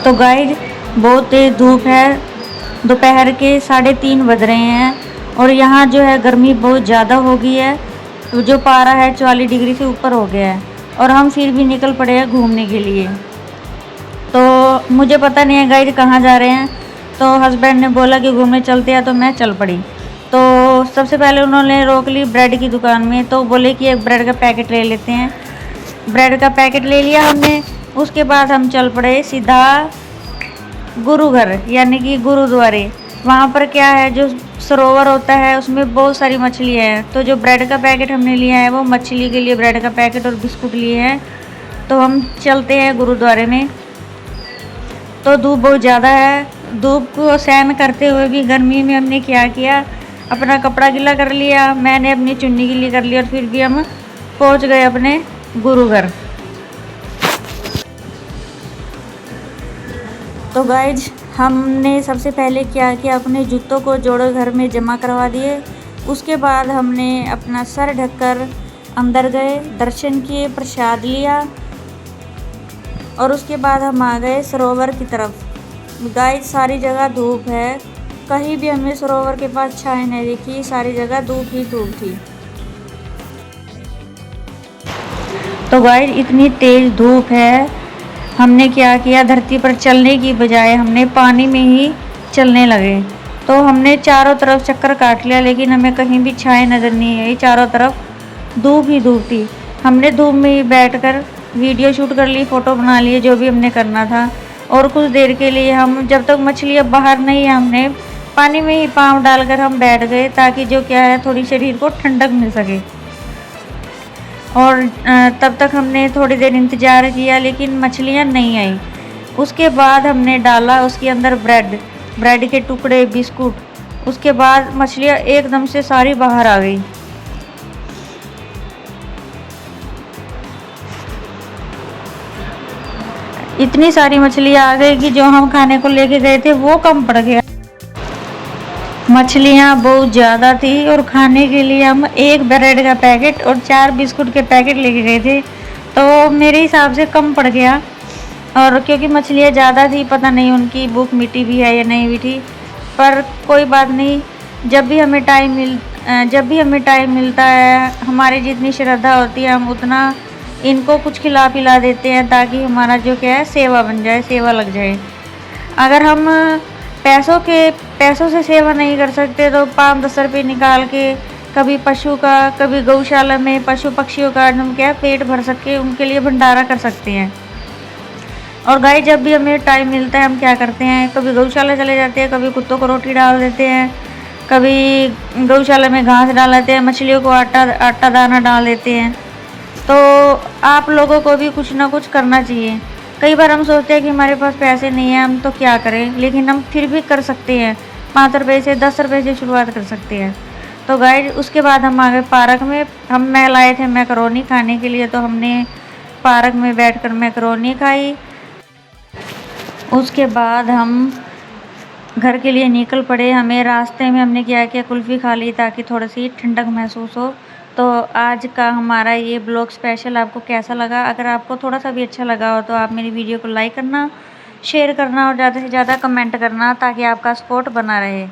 तो गाइज बहुत तेज़ धूप है, दोपहर के 3:30 बज रहे हैं और यहाँ जो है गर्मी बहुत ज़्यादा हो गई है। तो जो पारा है 44 डिग्री से ऊपर हो गया है और हम फिर भी निकल पड़े हैं घूमने के लिए। तो मुझे पता नहीं है गाइज कहाँ जा रहे हैं, तो हस्बैंड ने बोला कि घूमने चलते हैं, तो मैं चल पड़ी। तो सबसे पहले उन्होंने रोक ली ब्रेड की दुकान में, तो बोले कि एक ब्रेड का पैकेट ले लेते हैं। ब्रेड का पैकेट ले लिया हमने। उसके बाद हम चल पड़े सीधा गुरु घर यानी कि गुरुद्वारे। वहाँ पर क्या है, जो सरोवर होता है उसमें बहुत सारी मछलियाँ हैं। तो जो ब्रेड का पैकेट हमने लिया है वो मछली के लिए ब्रेड का पैकेट और बिस्कुट लिए हैं। तो हम चलते हैं गुरुद्वारे में। तो धूप बहुत ज़्यादा है, धूप को सहन करते हुए भी गर्मी में हमने क्या किया, अपना कपड़ा गीला कर लिया, मैंने अपनी चुन्नी गीली कर ली और फिर भी हम पहुंच गए अपने गुरु घर। तो गाइज हमने सबसे पहले क्या किया, अपने जूतों को जोड़ो घर में जमा करवा दिए। उसके बाद हमने अपना सर ढककर अंदर गए, दर्शन किए, प्रसाद लिया और उसके बाद हम आ गए सरोवर की तरफ। गाइज सारी जगह धूप है, कहीं भी हमें सरोवर के पास छाया नहीं दिखी, सारी जगह धूप ही धूप थी। तो गाइज इतनी तेज़ धूप है, हमने क्या किया, धरती पर चलने की बजाय हमने पानी में ही चलने लगे। तो हमने चारों तरफ चक्कर काट लिया लेकिन हमें कहीं भी छाया नज़र नहीं आई, चारों तरफ धूप ही धूप थी। हमने धूप में ही बैठकर वीडियो शूट कर ली, फ़ोटो बना लिए, जो भी हमने करना था। और कुछ देर के लिए हम, जब तक मछलियाँ बाहर नहीं, हमने पानी में ही पाँव डालकर हम बैठ गए ताकि जो क्या है थोड़ी शरीर को ठंडक मिल सके। और तब तक हमने थोड़ी देर इंतज़ार किया लेकिन मछलियाँ नहीं आई। उसके बाद हमने डाला उसके अंदर ब्रेड के टुकड़े, बिस्कुट। उसके बाद मछलियाँ एकदम से सारी बाहर आ गई। इतनी सारी मछलियाँ आ गई कि जो हम खाने को लेके गए थे वो कम पड़ गया। मछलियाँ बहुत ज़्यादा थी और खाने के लिए हम एक ब्रेड का पैकेट और 4 बिस्कुट के पैकेट लेके गए थे, तो मेरे हिसाब से कम पड़ गया। और क्योंकि मछलियाँ ज़्यादा थी, पता नहीं उनकी भूख मिटी भी है या नहीं मिटी, पर कोई बात नहीं। जब भी हमें टाइम मिलता है, हमारी जितनी श्रद्धा होती है हम उतना इनको कुछ खिला पिला देते हैं ताकि हमारा जो क्या है सेवा बन जाए, सेवा लग जाए। अगर हम पैसों से सेवा नहीं कर सकते तो 5-10 रुपये निकाल के कभी पशु का, कभी गौशाला में पशु पक्षियों का हम क्या पेट भर सके, उनके लिए भंडारा कर सकते हैं। और गाय जब भी हमें टाइम मिलता है हम क्या करते हैं, कभी गौशाला चले जाते हैं, कभी कुत्तों को रोटी डाल देते हैं, कभी गौशाला में घास डाल देते हैं, मछलियों को आटा दाना डाल देते हैं। तो आप लोगों को भी कुछ ना कुछ करना चाहिए। कई बार हम सोचते हैं कि हमारे पास पैसे नहीं हैं, हम तो क्या करें, लेकिन हम फिर भी कर सकते हैं। 5 रुपये से 10 रुपये से शुरुआत कर सकते हैं। तो गाइस उसके बाद हम आ गए पार्क में। मैं लाए थे मैकरोनी खाने के लिए, तो हमने पार्क में बैठकर मैकरोनी खाई। उसके बाद हम घर के लिए निकल पड़े। हमें रास्ते में हमने क्या किया, कुल्फ़ी खा ली ताकि थोड़ी सी ठंडक महसूस हो। तो आज का हमारा ये ब्लॉग स्पेशल आपको कैसा लगा? अगर आपको थोड़ा सा भी अच्छा लगा हो तो आप मेरी वीडियो को लाइक करना, शेयर करना और ज़्यादा से ज़्यादा कमेंट करना ताकि आपका सपोर्ट बना रहे।